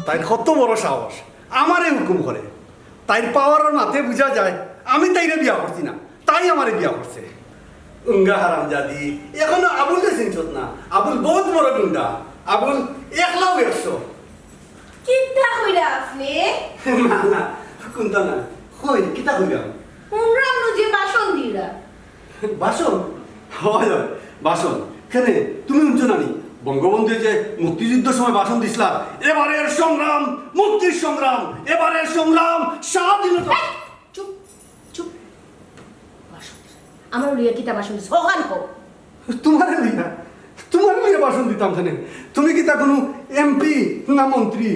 তাই কত বড় সাহস আমারে হুকুম করে তাই পাওয়ারের মাথে বুঝা যায় আমি তাইরে বিয়া করছি না তাই আমারে বিয়া করছে উঙ্গা হারাম জাদি এখনো আবুলকে চিনছত না আবুল বহুত বড় গুন্ডা আবুল একলাও 100 কিতা কইরা আপনি না না কোনটা না কই কিতা কইলাম উনরাম যে বাসন দিরা বাসন হয় বাসন কেন তুমি উঠছো নানি বঙ্গবন্ধু যে মুক্তিযুদ্ধের সময় ভাষণ দিছিলা এবারের সংগ্রাম মুক্তির সংগ্রাম এবারের সংগ্রাম স্বাধীনতা চুপ চুপ বাসন আমার লিয়া কিতা বাসন দিছ ওখান কো তোমার লিয়া ভাষণ দিতাম জানেন তুমি কি তা কোনো এমপি না মন্ত্রী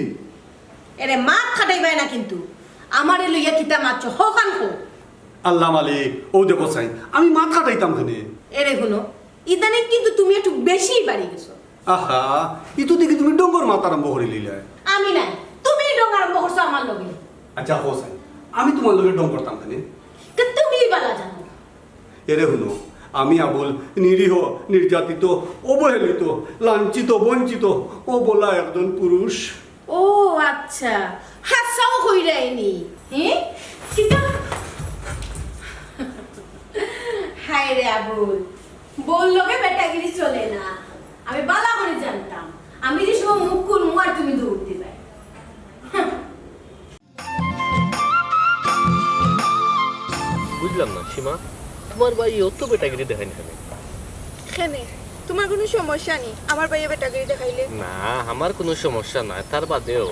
এরে মাত খাটাইবাই না কিন্তু আমার লইয়া কিতা মাত্র ওখান কো আল্লাহ মালিক ও দেখো চাই আমি মাথা খাটাইতাম খানে এরে শুনো ইদানিং কিন্তু তুমি একটু বেশি বাড়ি গেছো আহা ইতো দেখি তুমি ডঙ্গর মাথা আরম্ভ করে লিলে আমি নাই তুমি ডং আরম্ভ করছো আমার লগে আচ্ছা হো চাই আমি তোমার লগে ডং করতাম খানে তুমি বালা জানো এরে হলো আমি আবুল নিরীহ নির্যাতিত অবহেলিত লাঞ্ছিত বঞ্চিত ও বলা একজন পুরুষ ও আচ্ছা হাসাও কইরাইনি হ্যাঁ কিতা হায় রে আবুল বল লগে বেটাগিরি চলে না আমি বালা করে জানতাম আমি যে সব মুকুল মুয়ার তুমি দৌড় দিবে বুঝলাম না সীমা তোমার ভাই অত বেটাগিরি দেখাই না কেনে তোমার কোনো সমস্যা নেই আমার ভাইয়া বেটাগিরি দেখাইলে না আমার কোনো সমস্যা নাই তার বাদেও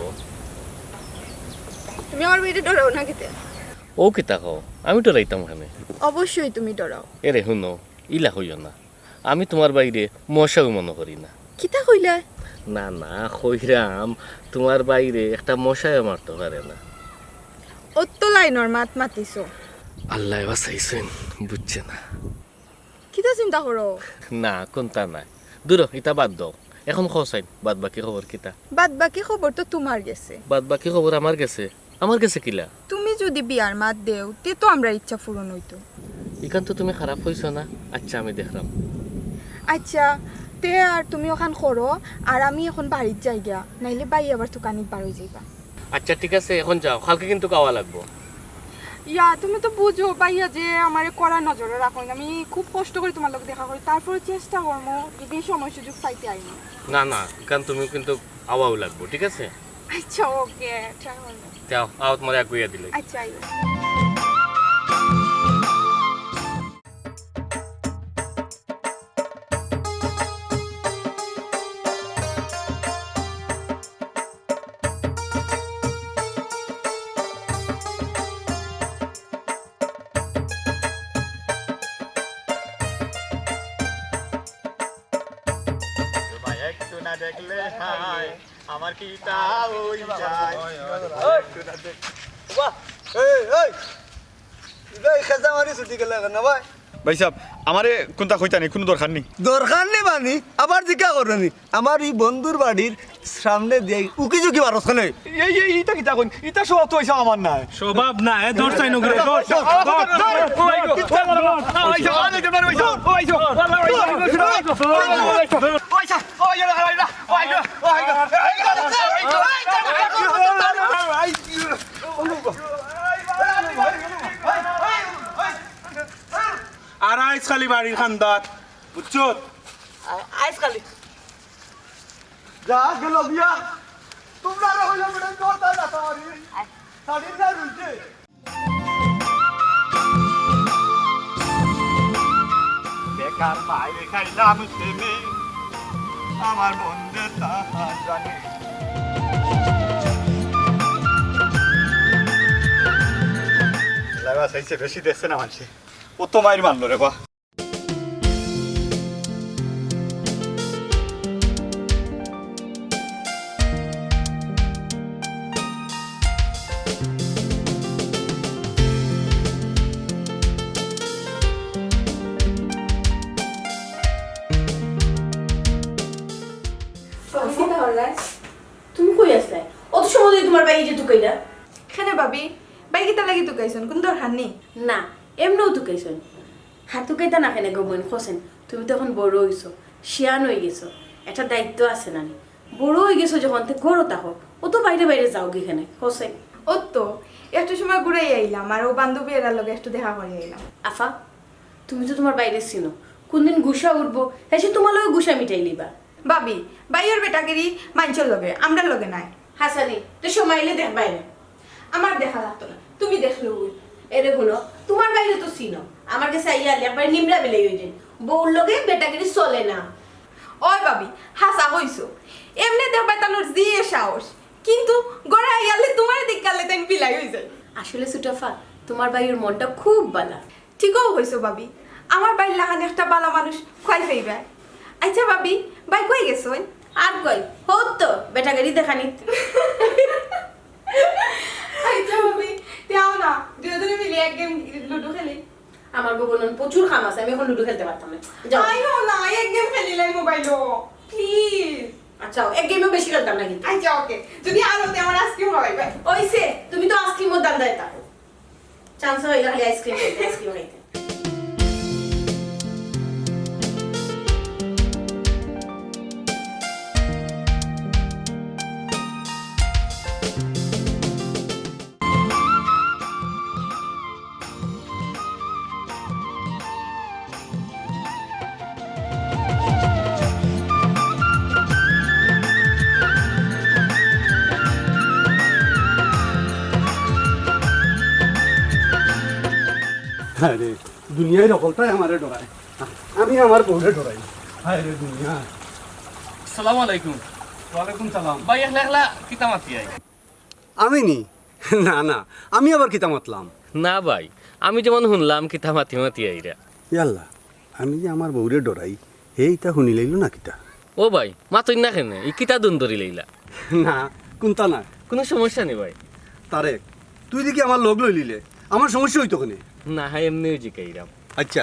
তুমি আমার ভাইটা ডরাও না কিতে ও কিতা কও আমি তো রাইতাম ওখানে অবশ্যই তুমি ডরাও এরে শুনো ইলা হইও না আমি তোমার বাইরে মশাও মনে করি না কিতা কইলা না না কইরাম তোমার বাইরে একটা মশাও মারতে পারে না অত লাইনর মাত মাতিছো আল্লাহ বাঁচাইছেন বুঝছে না কিতা চিন্তা করো না কোনটা নাই দূর ইটা বাদ দাও এখন খসাইন বাদ বাকি খবর কিতা বাদ বাকি খবর তো তোমার গেছে বাদ বাকি খবর আমার গেছে কিলা তুমি যদি বিয়ার মাত দেও তে তো আমরা ইচ্ছা পূরণ হইতো এখান তো তুমি খারাপ হইছো না আচ্ছা আমি দেখলাম আচ্ছা তে আর তুমি ওখান করো আর আমি এখন বাড়ির যাইগা নাইলে বাই আবার দোকানে বার হয়ে যাইবা আচ্ছা ঠিক আছে এখন যাও কালকে কিন্তু খাওয়া লাগবো ইয়া তুমি তো বুঝো ভাইয়া যে আমার কড়া নজরে রাখো আমি খুব কষ্ট করে তোমার লোক দেখা করি তারপরে চেষ্টা করবো যদি সময় সুযোগ পাইতে আইনি না না কারণ তুমি কিন্তু আওয়াও লাগবো ঠিক আছে আচ্ছা ওকে যাও আও তোমার এক গুইয়া দিলে আচ্ছা আইও দেখলে হাই আমার কি তা ওই যায় বাহ এই এই এই খাজা মারি ছুটি গেল না ভাই ভাই সাহেব আমারে কোনটা কইতা নেই কোনো দরকার নেই বানি আবার জিজ্ঞা করনি আমার এই বন্ধুর বাড়ির সামনে দিয়ে উকি ঝুঁকি বারস খানে এই ইটা কিতা কইন ইটা সব তো হইছে আমার না স্বভাব না এ দর চাই নগরে দর আর আইস খালি বাড়ির খান্দাত বুঝছো আইস খালি যা গেল বিয়া তোমরা হইলো বড় কথা না তোমারি সাড়ি না রুইছে বেকার পায়ে খাইলাম তেমে আমার বন্ধে তাহা জানে লাগা সাইছে বেশি দেখছে না মানছে ও তো মাইর মারলো রে বা তুমি কই আসলে অত সময় তোমার বাইরে যে তুকাইলা কেনে ভাবি বাই কিতা লাগি তুকাইছন কোন দরকার নেই না এমনও তুকাইছন হাত তুকাইতা না কেন গো বোন খোসেন তুমি তো এখন বড় হইছো শিয়ান হয়ে গেছো একটা দায়িত্ব আছে না বড় হয়ে গেছো যখন তে ঘরও থাকো ও তো বাইরে বাইরে যাও এখানে হোসেন ও তো একটু সময় ঘুরে আইলাম আর ও বান্ধবী এরার লগে একটু দেখা করে আইলাম। আফা তুমি তো তোমার বাইরে ছিল কোনদিন গুসা উঠবো এসে তোমার লগে গুসা মিটাই লিবা। ভাবি বাইয়ের বেটাগিরি মাঞ্চের লগে আমরার লগে নাই। হাসানি তো সময় এলে দেখ বাইরে আমার দেখা লাগতো না, তুমি দেখলো এরে গুলো তোমার বাইরে তো ছিল আমার কাছে আইয়া একবার নিমরা বেলে হয়ে যায় বউর লগে বেটাগিরি চলে না। ওই ভাবি হাসা হইছো, এমনি দেখবাই তানোর দিয়ে সাহস, কিন্তু গড়ে আইয়ালে তোমার দিক গালে তাই পিলাই হয়ে যায়। আসলে সুটাফা তোমার ভাইয়ের মনটা খুব বালা। ঠিকও হইছো ভাবি, আমার বাড়ির লাগানে একটা বালা মানুষ খাই ফেইবে। আচ্ছা ভাবি ভাই কই গেছো? আর কই হোত তো বেটাগিরি দেখানি। আচ্ছা ভাবি তেও না দুজনে মিলে এক গেম লুডো খেলি। আমার বউ বললেন প্রচুর খাম আছে আমি এখন লুডো খেলতে পারতাম না। যাও আইও না এক গেম খেলিলাই মোবাইলও প্লিজ। আচ্ছা এক গেমও বেশি খেলতাম না কিন্তু। আচ্ছা ওকে, যদি আলোতে আমার আইসক্রিম খাওয়াইবে। ওইসে তুমি তো আইসক্রিমও দাম দেয় থাকো চান্স হইলে খালি আইসক্রিম খাইতে আইসক্রিম খাইতে। হ্যাঁ রে দুনিয়ায় রকলটাই আমারে ডরায়, আমি আমার বউরে ডরাই। হায় রে দুনিয়া। আসসালামু আলাইকুম। ওয়ালাইকুম সালাম। ভাই একলা একলা কিতা মাতি আই? আমি নি না না আমি আবার কিতা মাতলাম? না ভাই আমি যেমন শুনলাম কিতা মাতি মাতি আইরা। ইয়াল্লা আমি যে আমার বউরে ডরাই এইটা শুনি লাইল না কিতা? ও ভাই মাতই না কেন ই কিতা দুন ধরি লইলা? না কোনটা না কোনো সমস্যা নেই ভাই। তারেক তুই দেখি আমার লগ লই লিলে আমার সমস্যা হইতো কেনে? না হ্যাঁ এমনিও জিকাইরাম। আচ্ছা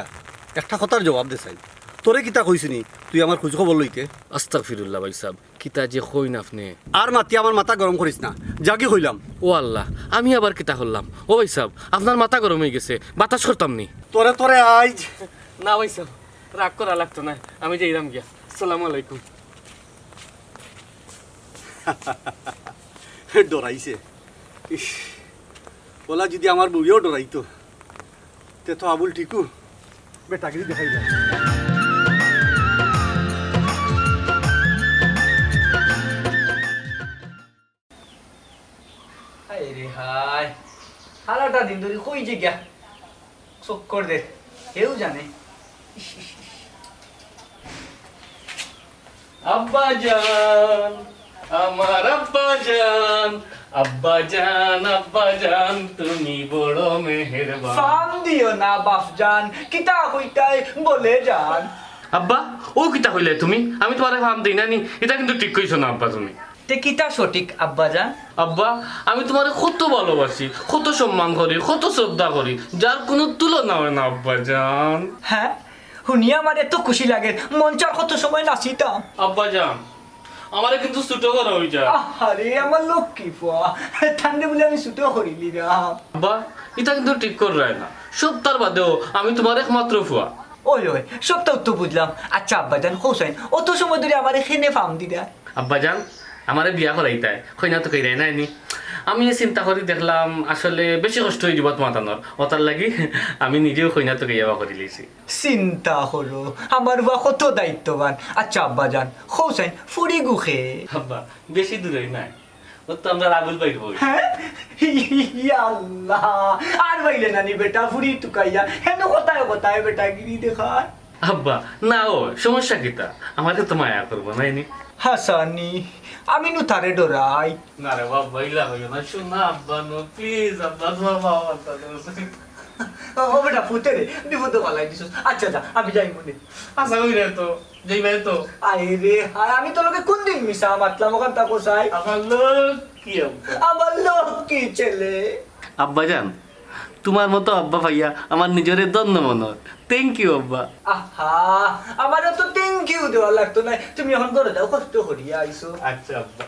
একটা কথার জবাব দে চাই, তোরে কিতা কইছিনি তুই আমার খোঁজ খবর লইতে? আস্তাগফিরুল্লাহ ভাই সাহেব কিতা যে কইন আপনি। আর মাতি আমার মাথা গরম করিস না, জাগি কইলাম। ও আল্লাহ আমি আবার কিতা করলাম? ও ভাই সাহেব আপনার মাথা গরম হয়ে গেছে, বাতাস করতাম নি। তোরে তোরে আইজ না ভাই সাহেব রাগ করা লাগতো না, আমি যাইরাম গিয়া। আসসালামু আলাইকুম। ডরাইছে। ইস ওলা যদি আমার বউও ডরাইতো তে তো আবুল ঠিকু বেটাগিরি দেখাই যায়। হায় রে হায়, সারাটা দিন ধরে কই যে গিয়া চক্কর দে, কেউ জানে। আব্বা জান আমার আব্বা জান, আব্বা জান তুমি বড় মেহেরবান। ফাম দিও না বাপ জান, কিতা কইতাই বলে যান। আব্বা ও কিতা হইলে তুমি? আমি তোমারে ফাম দিই না নি, এটা কিন্তু ঠিক কইছো না আব্বা তুমি। তে কিতা সঠিক আব্বা জান? আব্বা আমি তোমারে কত ভালোবাসি, কত সম্মান করি, কত শ্রদ্ধা করি, যার কোনো তুলনা হয় না আব্বা জান। হ্যাঁ শুনিয়া আমার এত খুশি লাগে, মঞ্চার কত সময় নাচিতাম। আব্বা জান আমারে কিন্তু ছুটো করা হয়ে যায়। আরে আমার লক্ষ্মী ফুয়া, ঠান্ডে বলে আমি ছুটো করিলি রা। আব্বা এটা কিন্তু ঠিক করে রায় না, সপ্তাহ বাদেও আমি তোমার একমাত্র ফুয়া। ওই ওই সবটাও তো বুঝলাম। আচ্ছা আব্বা জান হোসেন অত সময় ধরে আমার এখানে ফার্ম দিদা। আব্বা জান আমারে বিয়া করাইতাই কইনা তো কইরাই নাইনি। আমি চিন্তা করি দেখলাম আসলে বেশি কষ্ট হয়ে যাব তোমার ওটার লাগি আমি নিজেও কইনা তো বিয়া করে লিছি। চিন্তা হলো আমার বা কত দায়িত্ববান। আচ্ছা আব্বা জান হোসেন ফুরি গুখে। আব্বা বেশি দূরে নাই, ও তো আমরা রাগুল পাইব। হ্যাঁ ইয়া আল্লাহ, আর বাইলে নানি বেটা ফুরি টুকাইয়া হেন কোথায় কোথায় বেটা গিরি দেখায়। আব্বা না ও সমস্যা কিতা, আমাকে তো মায়া করবো নাইনি। হাসানি আমি নু তারে ডরাই না রে বাবা ইলা হইও না, শোনা আব্বা নো প্লিজ আব্বা তোমার বাবা ও বেটা ফুটে রে বিপদ পালাই দিছ। আচ্ছা যা আমি যাই মনে। আশা করি রে তো যাইবে তো। আই রে হায় আমি তো লোকে কোন দিন মিশা মাতলাম ওখান তা কোসাই। আমার লোক কি আব্বা, আমার লোক কি ছেলে। আব্বা জান তোমার মতো আব্বা ভাইয়া আমার নিজের দন্য মন। থ্যাংক ইউ আব্বা। আহা আমারও তো থ্যাংক ইউ দেওয়া লাগতো না, তুমি এখন করে দাও কষ্ট করিয়া আইসো। আচ্ছা আব্বা।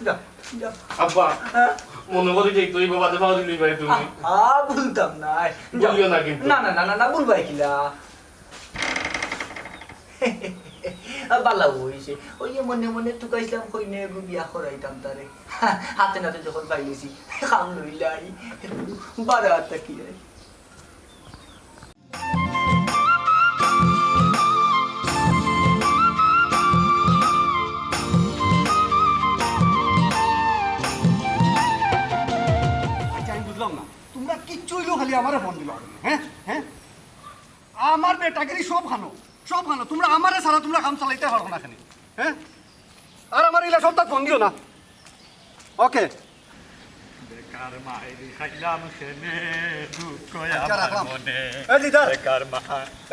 যাও যাও। আব্বা হ্যাঁ? মনে করি যে তুই বাবাতে পাও দিলি ভাই তুমি। ভুলতাম না। ভুলিও না কিন্তু। না না না না না ভুলবাই কিলা। বালা হইছে ওই মনে মনে তুকাইছিলাম কইনে বিয়া করাইতাম তারে হাতে নাতে যখন পাইলেছি খাম লইলাই বারাত কি আচ্ছা আমি বুঝলাম না তোমরা কিচ্ছু হইলেও খালি আমারে ফোন দিল হ্যাঁ হ্যাঁ আমার বেটাগিরি সব খানো তোমরা আমারে ছাড়া তোমরা কাম চালাইতে পারবো না খালি হ্যাঁ আর আমার ইলা সব তাক ফোন দিও না ওকে বেকার মাইরি খাইলাম সেনে দুঃখ আচ্ছা, আমার রাখলাম। মনে এই দিদার। বেকার মা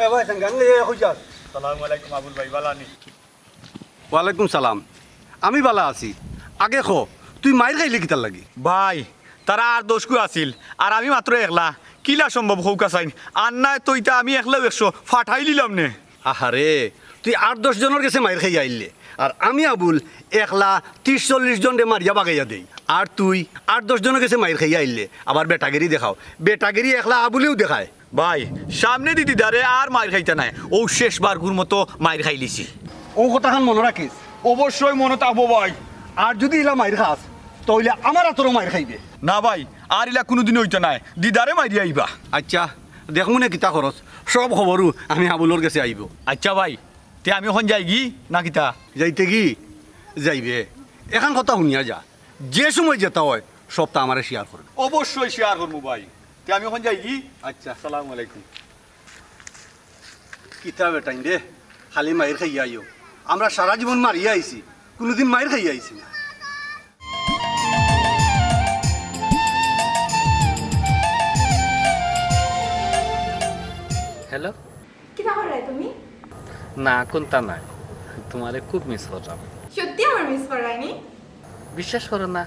এ ভাই সঙ্গাং এ খুঁজাস সালাম আলাইকুম আবুল ভাই বালানি ওয়ালাইকুম সালাম আমি বালা আছি আগে খো তুই মাইর খাইলি কিতার লাগি ভাই তারা আর দোষকু আছিল আর আমি মাত্র একলা কিলা সম্ভব হৌকা চাইন আর নাই তো ইটা আমি একলাও 100 ফাটাই লিলাম নে আহারে তুই 8-10 জনের কাছে মাইর খাই আইলে আর আমি আবুল একলা 30-40 জন রে মারিয়া বাগাইয়া দেই আর তুই 8-10 জনের কাছে মাইর খাই আইলে আবার বেটাগিরি দেখাও বেটাগিরি একলা আবুলেও দেখায় ভাই সামনে দিদি দারে আর মাইর খাইতে নাই ও শেষবার গুর মতো মাইর খাইলিছি ও কথাখান মনে রাখিস অবশ্যই মনে থাকবো ভাই আর যদি ইলা মাইর খাস তাহলে আমার আতরও মাইর খাইবে না ভাই আর ইলা কোনোদিন হইতো নাই দিদারে মাইরি আইবা আচ্ছা দেখমু না কিতা খরচ সব খবরও আমি আবুলোর কাছে আইব আচ্ছা ভাই তে আমি এখন যাই কি না কিতা যাইতে কি যাইবে এখন কথা শুনিয়া যা যে সময় যেতে হয় সবটা আমারে শেয়ার করবে অবশ্যই শেয়ার করবো ভাই তে আমি এখন যাই কি আচ্ছা আসসালামু আলাইকুম কিতা বেটাইন রে খালি মাইর খাইয়া আইও আমরা সারা জীবন মারিয়া আইছি কোনোদিন মাইর খাইয়া আইছি না হ্যালো কি ব্যাপার রে তুমি না কোনটা নাই তোমারে খুব মিস করলাম সত্যি আমার মিস করায়নি বিশ্বাস করো না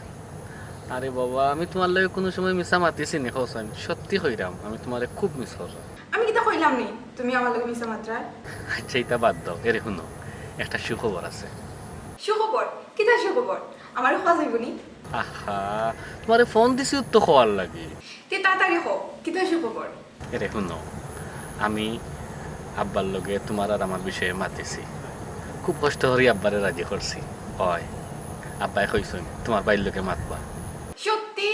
আরে বাবা আমি তোমার লগে কোনো সময় মিশা মাতিছি নি হোসেন সত্যি হইরাম আমি তোমারে খুব মিস করলাম আমি কিতা কইলাম নি তুমি আমার লগে মিছা মাত্রা আচ্ছা এটা বাদ দাও এরে শুনো একটা সুখবর আছে সুখবর কিতা সুখবর আমার খোঁজ হইবনি আহা তোমারে ফোন দিছি তো খোয়ার লাগে তে তাড়াতাড়ি হো কিতা সুখবর এরে শুনো আমি আব্বার লগে তোমার আর আমার বিষয়ে মাতিছি খুব কষ্ট করি আব্বারে রাজি করছি হয় আব্বাই কইছেন তোমার বাইর লোকে মাতবা সত্যি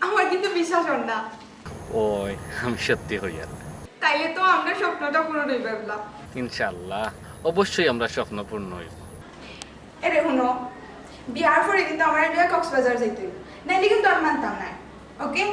আমার কিন্তু বিশ্বাস হল না ওই আমি সত্যি হই আর তাইলে তো আমরা স্বপ্নটা পূরণ হইবে বললাম ইনশাআল্লাহ অবশ্যই আমরা স্বপ্ন পূর্ণ হইব এরে শুনো বিয়ার পরে কিন্তু আমার বিয়া কক্সবাজার যাইতে হইব নাইলে কিন্তু আর মানতাম না ওকে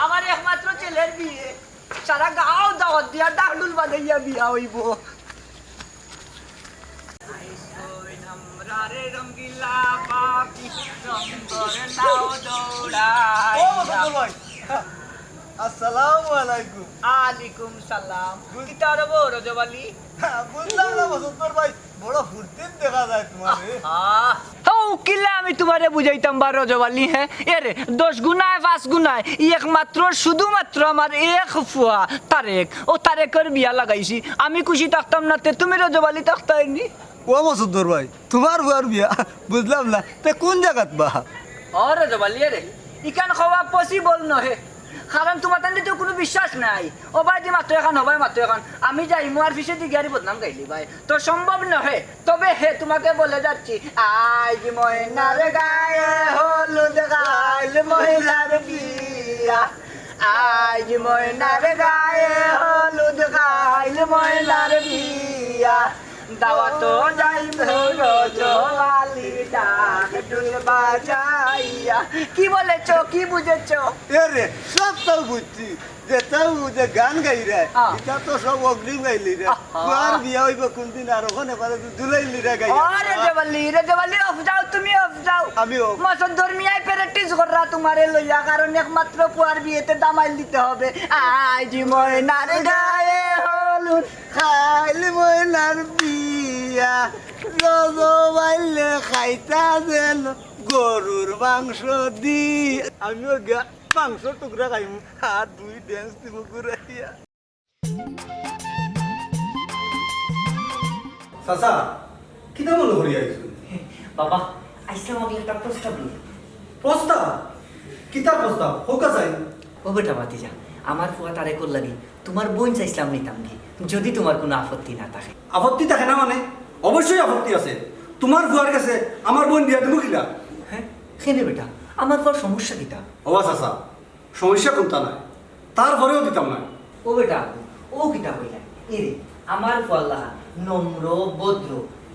আমার একমাত্র ছেলের বিয়ে সারা গাঁও দাওয়াত দিয়া ডাকডুল বাজাইয়া বিয়া হইব আসসালামু আলাইকুম আলাইকুম সালাম কিতার বড় জবালি বুঝলাম না বসন্তর ভাই বড় ফুর্তির দেখা যায় তোমারে কিলা আমি তোমারে বুঝাইতাম বা রজবালি হ্যাঁ এরে 10 গুণায় 5 গুণায় একমাত্র শুধুমাত্র আমার এক ফুয়া তারেক ও তারেকের বিয়া লাগাইছি আমি খুশি থাকতাম না তে তুমি রজবালি থাকতাইনি ও বসন্তর ভাই তোমার বুয়ার বিয়া বুঝলাম না তে কোন জায়গাত বা ও রজবালি রে ইকান খাওয়া পসিবল নহে কারণ তোমার তান্ডে তো কোনো বিশ্বাস নাই ও ভাই দি মাত্র এখন হবাই মাত্র এখন আমি যাই মুয়ার ফিসে দি গাড়ি বদনাম গাইলি ভাই তো সম্ভব নহে তবে হে তোমাকে বলে যাচ্ছি আজ ময়নার গায়ে হলুদ গাইল মহিলার বিয়া আজ ময়নার গায়ে হলুদ গাইল মহিলার বিয়া দাওয়াত যাইব রজওয়ালি ডাক ডুল বাজাইয়া কি বলেছো কি বুঝেছো এ রে সব তো বুঝছি যে তাও যে গান গাই রে এটা তো সব অগ্রিম গাইলি রে বুয়ার বিয়া হইব কোনদিন আর ওখানে পারে দুলাইলি রে গাই আরে দেওয়ালি অফ যাও তুমি অফ যাও আমি off। মাসন ধর্মিয়ায় প্র্যাকটিস কররা তোমারে লইয়া কারণ একমাত্র পুয়ার বিয়েতে দামাইল দিতে হবে আজ ময়নার গায়ে হলুদ খাইল ময়নার বিয়া রজবাইলে খাইতা যেন গরুর মাংস দি আমিও মাংস টুকরা খাইমু আর দুই ড্যান্স দিব ঘুরাইয়া চাচা কিতা মনে করি আইছো বাবা আইসলাম আমি একটা প্রস্তাব নিয়ে। প্রস্তাব কিতা প্রস্তাব হোক চাই ও বেটা ভাতিজা, আমার ফুয়া তারে কর লাগি তোমার বোন চাইছিলাম নিতাম কি, যদি তোমার কোনো আপত্তি না থাকে। আপত্তি থাকে না মানে অবশ্যই আপত্তি আছে। তোমার বুয়ার কাছে আমার বোন বিয়া দেবো কিনা? হ্যাঁ খেলে বেটা, আমার পর সমস্যা কিতা? ও চাচা সমস্যা কোনটা নাই, তারপরেও দিতাম না। ও বেটা ও কিতা কইলা এরে আমার ফুয়াল্লাহ নম্র ভদ্র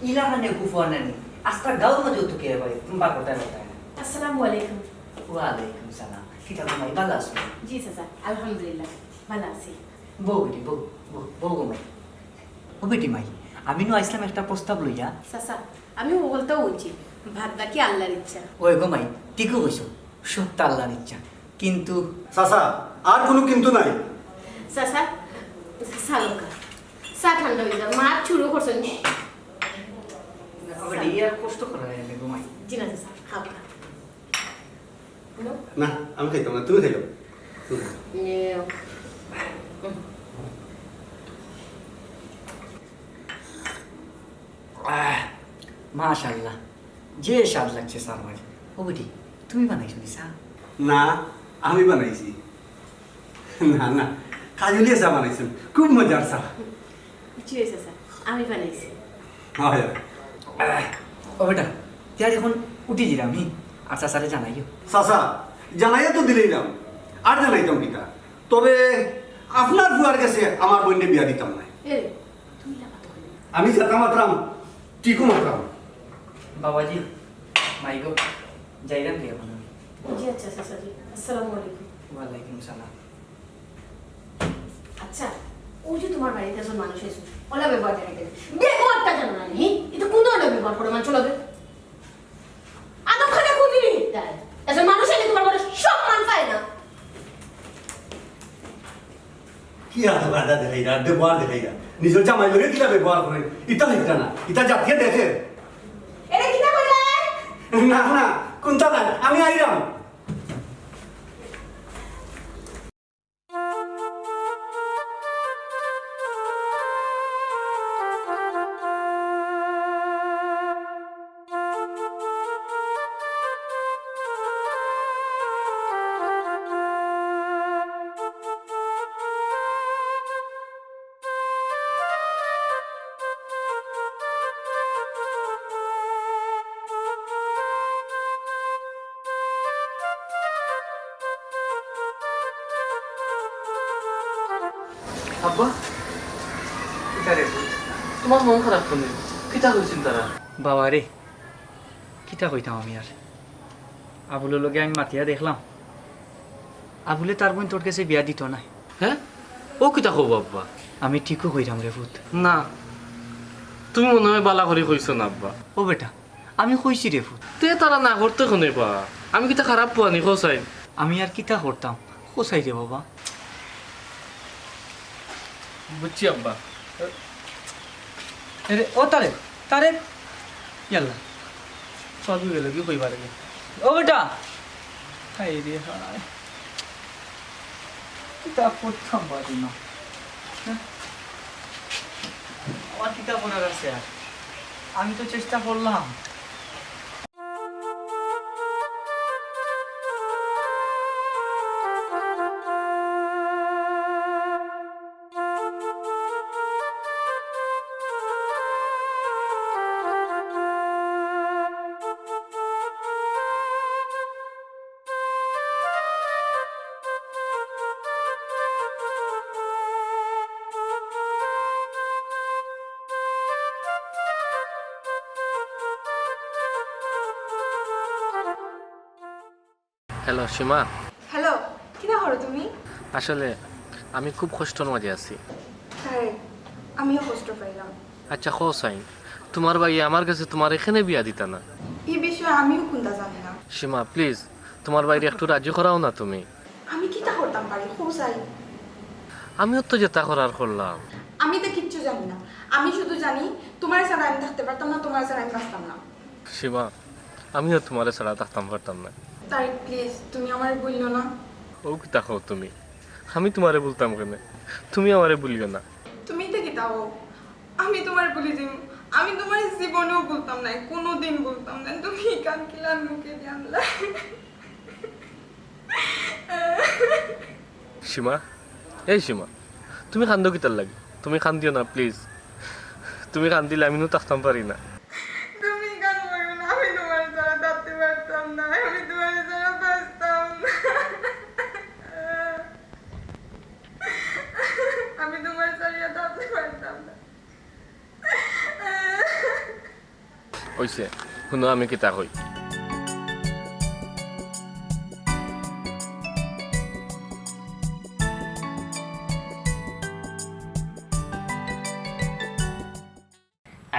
ইলাহানে কুফুয়া নানি আস্তা গাঁও মধ্যে তো কে ভাই তোমার কোথায় কোথায়। আসসালামু আলাইকুম। ওয়ালাইকুম সালাম। কিতা ঘুমাই ভালো আছো? জি চাচা আলহামদুলিল্লাহ ভালো আছি। বউ বেটি বউ বউ ঘুমাই। ও বেটি মাই আমি নো আইসলাম একটা প্রস্তাব লইয়া। চাচা আমি বলতেও বলছি ভাত বাকি আল্লাহর ইচ্ছা। ওই ঘুমাই ঠিকও কইছো, সত্য আল্লাহর ইচ্ছা, কিন্তু চাচা আর কোনো কিন্তু নাই। চাচা সালকা চা ঠান্ডা হয়ে যাবে, মাছ শুরু করছেন। ইয়ার কষ্ট করা যায় না ঘুমাই। জি না চাচা খাও খা। না আমি খাইতাম না, তুমি খাইও। মাশাআল্লাহ যে স্বাদ লাগছে স্যার ভাই। ও বেটি তুমি বানাইছো নি চা? না আমি বানাইছি। না না কাজলি চা বানাইছেন, খুব মজার চা। জি চাচা আমি বানাইছি। হয় ও বেটা তার এখন উঠি দিলাম আমি, আচ্ছা স্যারে জানাইও। চাচা জানাইয়া তো দিলেইলাম, আর জানাইতাম কিটা। তবে আপনার বুয়ার কাছে আমার বোনকে বিয়া দিতাম না। এ তুমি লাগাত করে। আমি যেতাম মাত্রাম টিকু মাত্রাম। বাবাজি মাইগো যাইলাম কি এখন আমি? জি আচ্ছা চাচা জি আসসালামু আলাইকুম। ওয়ালাইকুম সালাম। আচ্ছা ও যে তোমার বাড়িতে একজন মানুষ এসে ওলা ব্যবহার দেখাইতে ব্যবহারটা জানো না নি, এটা কোন ধরনের ব্যবহার করে মানুষ চলবে? আদব খানা কোন দিনই তাই একজন মানুষ এলে তোমার বাড়ি সব মান পায় না। কি আদা বাদা দেখাইরা ব্যবহার দেখাইরা নিজের জামাই লগে কিলা ব্যবহার করে, ইটা লিখতা না, ইটা জাতীয় দেখে। এটা কি না কইলে? না না কোনটা না, আমি আইরাম। আব্বা তোমার মন খারাপ করলে কিতা হয়েছিল তারা? বাবা রে কিতা কইতাম আমি আর, আবুলের লগে আমি মাতিয়া দেখলাম, আবুলে তার বোন তোর কাছে বিয়া দিত না। হ্যাঁ ও কিতা কব আব্বা? আমি ঠিকও কইতাম রে ভূত। না তুমি মনে হয় বালা করে কইছো না আব্বা। ও বেটা আমি কইছি রে ভূত। তে তারা না করতে কোনে পা, আমি কিতা খারাপ পোয়া নি খোসাই? আমি আর কিতা করতাম কোসাই রে বাবা। বুঝছি আব্বা। ও তারে তারে ইয়াল্লা সবই গেল কি কইবার গে। ও বেটা হাই রে হাই কিতা করতাম বাদি না, আমার কিতা করার আছে আর, আমি তো চেষ্টা করলাম। হ্যালো সীমা, হ্যালো কিনা করো তুমি? আসলে আমি খুব কষ্টর মাঝে আছি। হ্যাঁ আমিও কষ্ট পাইলাম। আচ্ছা খোসাইন তোমার ভাই আমার কাছে তোমার এখানে বিয়া দিতা না? এই বিষয়ে আমিও কোনটা জানি না। সীমা প্লিজ তোমার বাইরে একটু রাজি করাও না তুমি। আমি কিটা করতাম পারি খোঁজাই? আমিও তো যেটা করার করলাম। আমি তো কিচ্ছু জানি না, আমি শুধু জানি তোমার ছাড়া আমি থাকতে পারতাম না, তোমার ছাড়া আমি বাঁচতাম না। সীমা আমিও তোমার ছাড়া থাকতাম পারতাম না। তাই প্লিজ তুমি আমার বললো না। ও কি তাকাও তুমি, আমি তোমারে বলতাম কেন? তুমি আমারে ভুলিও না। তুমি দেখি তাও আমি তোমার বলি যে আমি তোমার জীবনেও বলতাম না, কোনোদিন বলতাম না, তুমি কান কিলার মুখে জানলা। সীমা, এই সীমা, তুমি কান্দো কিতার লাগে? তুমি কান্দিও না প্লিজ। তুমি কান্দিলে আমি থাকতাম পারি না। তুমি গান বলবে না, আমি তোমার ছাড়া থাকতে পারতাম না, আমি তোমার ছাড়া বাঁচতাম না, আমি তোমার ছাড়া থাকতে পারতাম না। হইছে, শুনো আমি কিতা কই।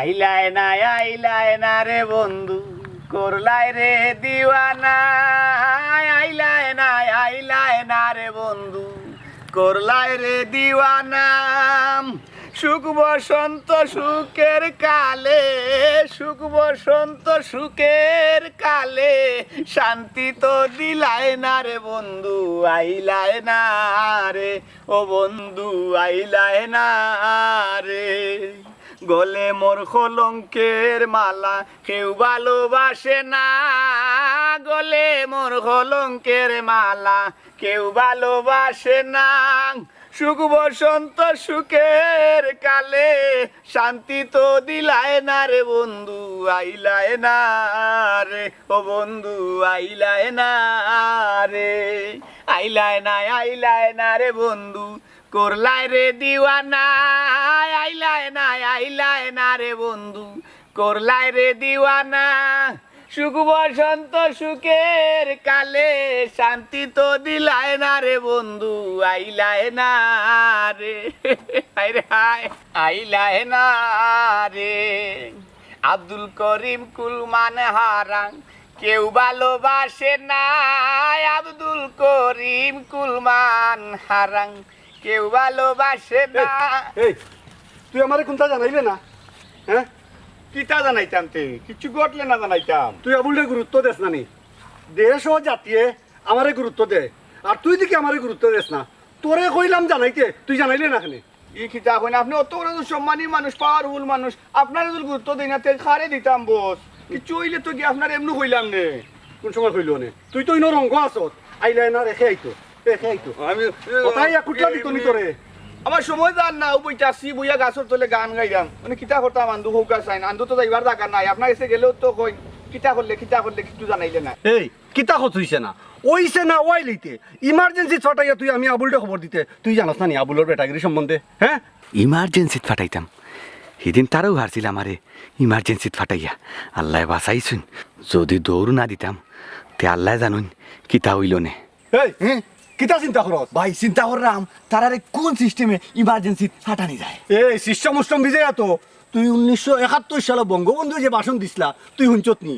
আইলায় না রে বন্ধু, করলাই রে দিওয়ানা। আইলায় না রে বন্ধু, করলাই রে দিওয়ানা। সুখ বসন্ত সুখের কালে, সুখ বসন্ত সুখের কালে, শান্তি তো দিলায় না রে বন্ধু। আইলায় না রে ও বন্ধু, আইলায় না রে। গলে মোর কলঙ্কের মালা, কেউ ভালোবাসে না। গলে মোর কলঙ্কের মালা, কেউ ভালোবাসে না। সুখ বসন্ত সুখের কালে, শান্তি তো দিলায় না রে বন্ধু। আইলায় না রে ও বন্ধু, আইলায় না রে। আইলায় না রে বন্ধু, করলাই রে দিওয়ানা। আইলায় না রে বন্ধু, করলাই রে দিওয়ানা। সুখ বসন্ত সুখের কালে, শান্তি তো দিলায় না রে বন্ধু। আইলায় না রে, আইলায় না রে। আব্দুল করিম কুলমান হারাং, কেউ ভালোবাসে না। আব্দুল করিম কুলমান হারাং, কেউ ভালোবাসে না। এই তুই আমারে কোনটা জানাইলে না? হ্যাঁ, কিতা জানাইতাম তে, কিছু ঘটলে না জানাইতাম। তুই আবুলে গুরুত্ব দেস না নি? দেশ ও জাতিয়ে আমারে গুরুত্ব দে, আর তুই দিকে আমারে গুরুত্ব দেস না। তোরে কইলাম জানাইতে, তুই জানাইলে না কেন? ই কিতা কই না, আপনি অত বড় সম্মানী মানুষ, পাওয়ারফুল মানুষ, আপনার যদি গুরুত্ব দিই না তে খারে দিতাম বস। কিছু হইলে তো কি আপনার এমনি কইলাম নে। কোন সময় কইল নে? তুই তো ইনো রঙ্গ আসত, আইলাই না রেখে আইতো, রেখে আইতো। আমি কোথায় কুটলা দিত নি তোরে? আমার সময় যান না, বইটা আসি বইয়া গাছর তলে গান গাইলাম, মানে কিতা করতাম আন্দু হোক চাই না, আন্দু তো যাইবার দরকার নাই। আপনার এসে গেলেও তো কই কিতা করলে কিছু জানাইলে না। এই কিতা হত হইছে না, ওইছে না ওয়াই লইতে ইমার্জেন্সি ছটাইয়া তুই আমি আবুলটা খবর দিতে, তুই জানাস না নি আবুলের বেটাগিরি সম্বন্ধে? হ্যাঁ, ইমার্জেন্সিত ফাটাইতাম, সেদিন তারাও হারছিল আমারে ইমার্জেন্সিত ফাটাইয়া। আল্লাহ বাঁচাইছুন, যদি দৌড় না দিতাম তে আল্লাহ জানুন কিতা হইল নে। এই কিতা চিন্তা করস? ভাই চিন্তা করলাম তারারে কোন সিস্টেমে ইমার্জেন্সিত ফাটানি যায়। এই সিস্টেম উস্টম বিজে এত, তুই 1971 সালে বঙ্গবন্ধু যে ভাষণ দিছিলা তুই শুনছত নি?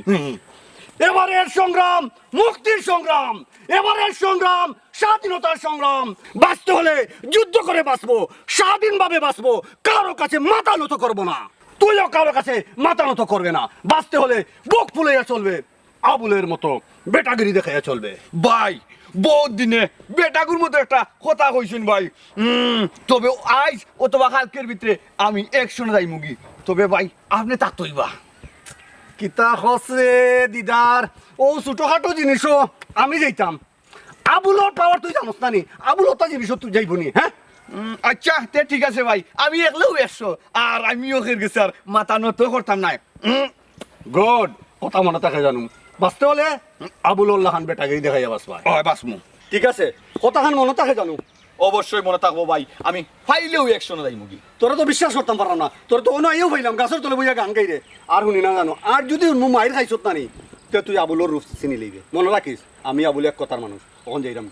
এবারের সংগ্রাম মুক্তির সংগ্রাম, এবারের সংগ্রাম স্বাধীনতার সংগ্রাম। বাঁচতে হলে যুদ্ধ করে বাঁচবো, স্বাধীনভাবে বাঁচবো, কারো কাছে মাথা নত করবো না। তুইও কারো কাছে মাথা নত করবে না। বাঁচতে হলে বুক ফুলাইয়া চলবে, আবুলের মতো বেটাগিরি দেখাইয়া চলবে। ভাই বহুত দিনে বেটাগুর মতো একটা কথা কইছেন ভাই। তবে আজ অথবা কালকের ভিতরে আমি একশনে যাই মুগি। তবে ভাই আপনি তা তৈবা কিতা হসরে দিদার, ও ছোটখাটো জিনিসও আমি যাইতাম। আবুলর পাওয়ার তুই জানোস না নি? আবুল ওটা জিনিস তুই যাইব নি? হ্যাঁ, আচ্ছা তে ঠিক আছে ভাই, আমি একলেও 100 আর আমিও খেয়ে গেছি আর মাথা নত করতাম নাই। গুড, কথা মনে থাকে জানুম। বাঁচতে হলে আবুলুল্লাহ খান বেটাগিরি দেখাইয়া বাঁচবা। হয় বাসমু, ঠিক আছে, কথাখান মনে থাকে জানু? অবশ্যই মনে থাকবো ভাই, আমি ফাইলেও 100 যাই মুগি। তোরা তো বিশ্বাস করতাম পারলাম না, তোরা তো অন্য আইও ভাইলাম গাছের তলে বইয়া গান গাইরে আর শুনি না জানো। আর যদি মু মায়ের খাইছত না নি তে তুই আবুলোর রূপ চিনি লইবে। মনে রাখিস আমি আবুল এক কথার মানুষ, তখন যাইরাম।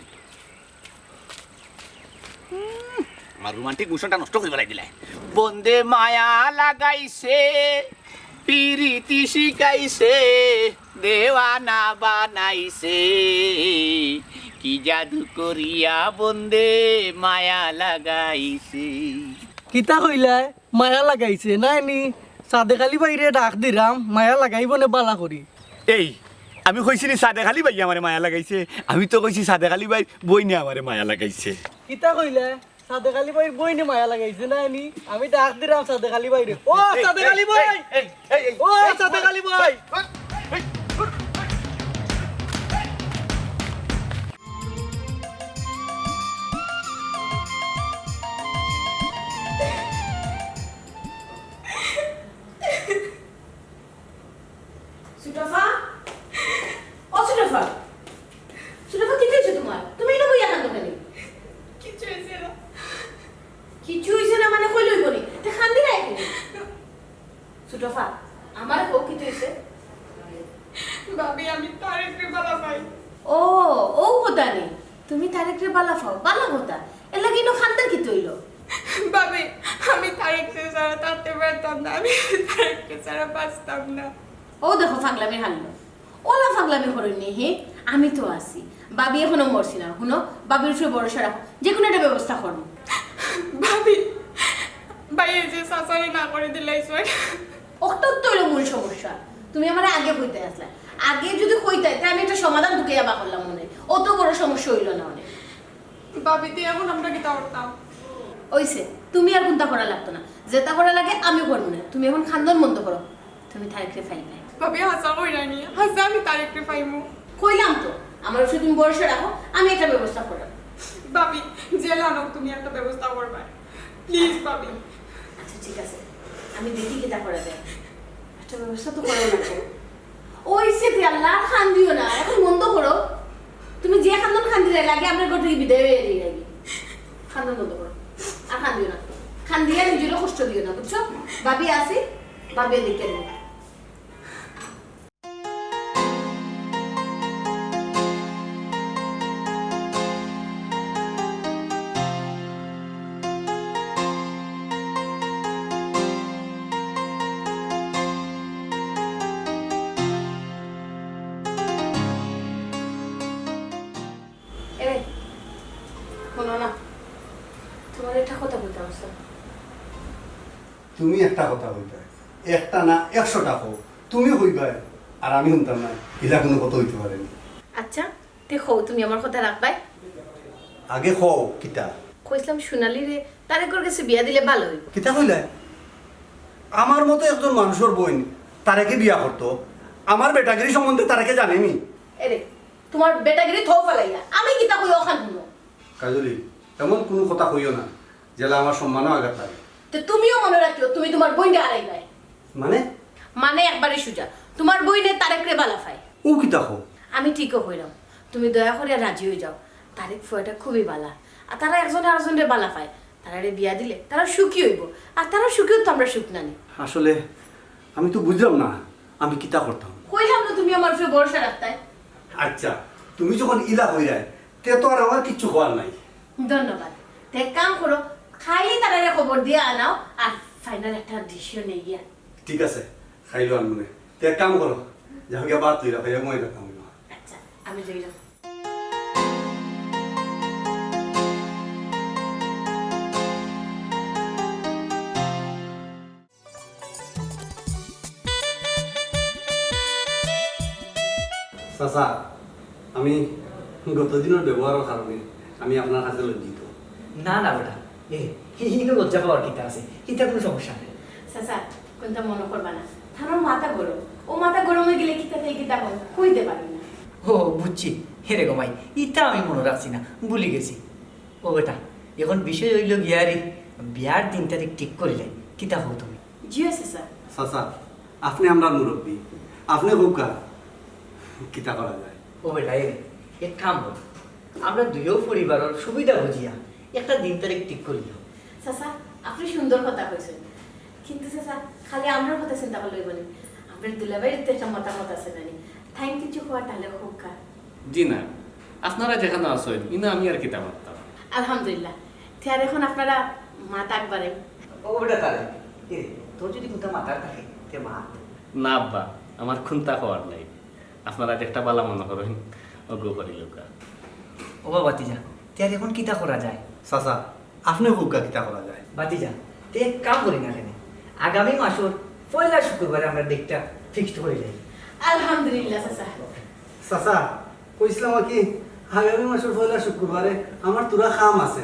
আমার রোমান্টিক মোশনটা নষ্ট করে ফেলাই দিলে। বন্দে মায়া লাগাইছে, পিরিতি শিখাইছে, দেওয়ানা বানাইছে, কি জাদু করিয়া বন্দে মায়া লাগাইছে। কিতা কইলাই মায়া লাগাইছে নাই নি? সাদে খালি বাইরে ডাক দিলাম, মায়া লাগাইব নে বালা করি? এই আমি কইছি নি সাদে খালি ভাই আমারে মায়া লাগাইছে? আমি তো কইছি সাদে খালি ভাই বই নে আমারে মায়া লাগাইছে। কিতা কইলে সাদেক আলী ভাইয়ের বই নি মায়া লাগাইছে না নি আমি ডাক দিলাম সাদেক আলী ভাই রে ও সাদেক আলী ভাই ও সাদেক আলী ভাই সুটফা ও সুটফা সুটফা কি হয়েছে তোমার তুমি এটা বইয়া কান্দো কেন কিছু হয়েছে না কিছু হয়েছে না মানে কই লইব নি তে কান্দি না কেন সুটফা আমার কো কি হয়েছে ভাবি আমি তারেকরে বালা পাই ও ও কথা নেই তুমি তারেকরে বালা ফাও বালা কথা এলা কিনো খান্দার কি তৈল ভাবি আমি তারেকরে ছাড়া থাকতে পারতাম না আমি তারেকরে ছাড়া বাঁচতাম না ও দেখো ফাগলামি হারলো ওলা ফাগলামি করেননি হে আমি তো আছি বাবি এখনো মরছি না শুনো বাবির উপরে ভরসা রাখো যে কোনো একটা ব্যবস্থা করো ভাবি ভাইয়ে যে সাসারি না করে দিলাইছ ওটাও তো হলো মূল সমস্যা তুমি আমার আগে কইতে আসলা আগে যদি কইতে তাই আমি একটা সমাধান ঢুকে যাবা করলাম মনে অত বড় সমস্যা হইল না অনেক ভাবি তুই এখন আমরা কি করতাম ওইসে তুমি আর কোনটা করা লাগতো না যেটা করা লাগে আমি করবো না তুমি এখন খান্দন বন্ধ করো তুমি তারেকরে ফাইবে ভাবি হাসা কইরা নি হাসা আমি তারেকরে পাইমু কইলাম তো আমার উপরে তুমি ভরসা রাখো আমি একটা ব্যবস্থা করলাম ভাবি জেল আনো তুমি একটা ব্যবস্থা করবা প্লিজ ভাবি আচ্ছা ঠিক আছে আমি দেখি কিটা করা যায় একটা ব্যবস্থা তো করা লাগবে ওই সে আল্লাহ খান দিও না এখন বন্ধ করো তুমি যে খান্দন খান দিলে লাগে আপনার ঘর থেকে বিদায় হয়ে যাই লাগে খান্দন বন্ধ করো আর খান দিও না খান দিয়ে নিজেরও কষ্ট দিও না বুঝছো ভাবি আসি ভাবি দেখে দেবে তুমি একটা কথা হইবে একটা না 100টা হো তুমি হইবে আর আমি শুনতাম না এটা কোনো কথা হইতে পারেনি আচ্ছা দেখো তুমি আমার কথা রাখবাই আগে হও কিতা কইছিলাম সোনালি রে তারেকর কাছে বিয়া দিলে ভালো হইব কিতা কইলে আমার মতো একজন মানুষের বোন তারেকে বিয়া করতো আমার বেটাগিরি সম্বন্ধে তারেকে জানেনি এরে তোমার বেটাগিরি থৌ ফেলাইয়া আমি কিতা কই ওখান শুনো কাজলি এমন কোনো কথা কইও না যেটা আমার সম্মানও আঘাত লাগে তো তুমিও মনে রাখিও তুমি তোমার বইনে হারাইবাই মানে মানে একবারে সুজা তোমার বইনে তারেকরে বালা ফাই ও কিতা হো আমি ঠিকও কইলাম তুমি দয়া করে রাজি হয়ে যাও তারেক ফুয়াটা খুবই বালা আর তারা একজনে আরেকজনের বালা পায় তারারে বিয়া দিলে তারা সুখী হইব আর তারা সুখী তো আমরা সুখ নানি আসলে আমি তো বুঝলাম না আমি কিতা করতাম কইলাম না তুমি আমার উপরে ভরসা রাখতাই আচ্ছা তুমি যখন ইলা হই যায় তে তো আর আমার কিচ্ছু হওয়ার নাই ধন্যবাদ তে কাম করো খাইলে তারারে খবর দিয়ে আনাও আর ফাইনাল একটা ডিসিশন নিয়ে গিয়া ঠিক আছে খাইলো আনমনে তে এক কাম করো যাও গিয়া বাদ তুই রাখাই মই রাখাম আচ্ছা আমি যাইলাম চাচা আমি গতদিনের ব্যবহারের কারণে আমি আপনার কাছে লজ্জিত না না বেটা হিনো লজ্জা পাওয়ার কিতা আছে কিতা কোনো সমস্যা নেই চাচা কোনটা মনে করবা না থানার মাথা গরম ও মাথা গরমে গেলে কিতা থেকে কিতা হয় কইতে পারি না ও বুঝছি হেরে গমাই ইটা আমি মনে রাখছি না ভুলে গেছি ও বেটা এখন বিষয় হইল গিয়ারি বিয়ার দিন তারিখ ঠিক করিলে কিতা হো তুমি জিও চাচা চাচা আপনি আমরা মুরব্বী আপনি হুকা কিতা করা যায় ও বেটা এক কাম হোক আমরা দুইও পরিবারের সুবিধা বুঝিয়া একটা দিন তারিখ ঠিক করিল চাচা আপনি সুন্দর কথা কইছেন কিন্তু চাচা খালি আমরার কথা চিন্তা করলে হইব না আপনার দুলাভাইয়ের তো একটা মতামত আছে নানি থ্যাংক কিছু হওয়ার তাহলে হোক কা জি না আপনারা যেখানে আসেন ইনা আমি আর কিতা পারতাম আলহামদুলিল্লাহ আর এখন আপনারা মাত একবারে ও বেটা তারে তোর যদি কোনটা মাথার থাকে তে মা না আব্বা আমার খুন্তা খাওয়ার নাই আপনারা একটা বালা মনে করেন অগ্র করি লোকা ও বাবা বাতিজা তার এখন কিতা করা যায় চাচা আপনি হুকা কিতা করা যায় বাতিজা তে এক কাম করি না কেন আগামী মাসের পয়লা শুক্রবারে আমরা ডেটটা ফিক্সড করে যাই আলহামদুলিল্লাহ চাচা চাচা কইছিলাম কি আগামী মাসের পয়লা শুক্রবারে আমার তোরা খাম আছে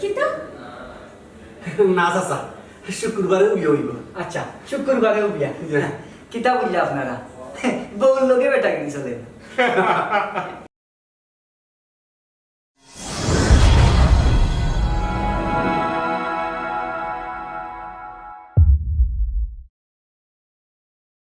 কিন্তু না চাচা শুক্রবারেও বিয়ে হইব আচ্ছা শুক্রবারেও বিয়া কিতা বললে আপনারা বউর লগে বেটাগিরি চলেন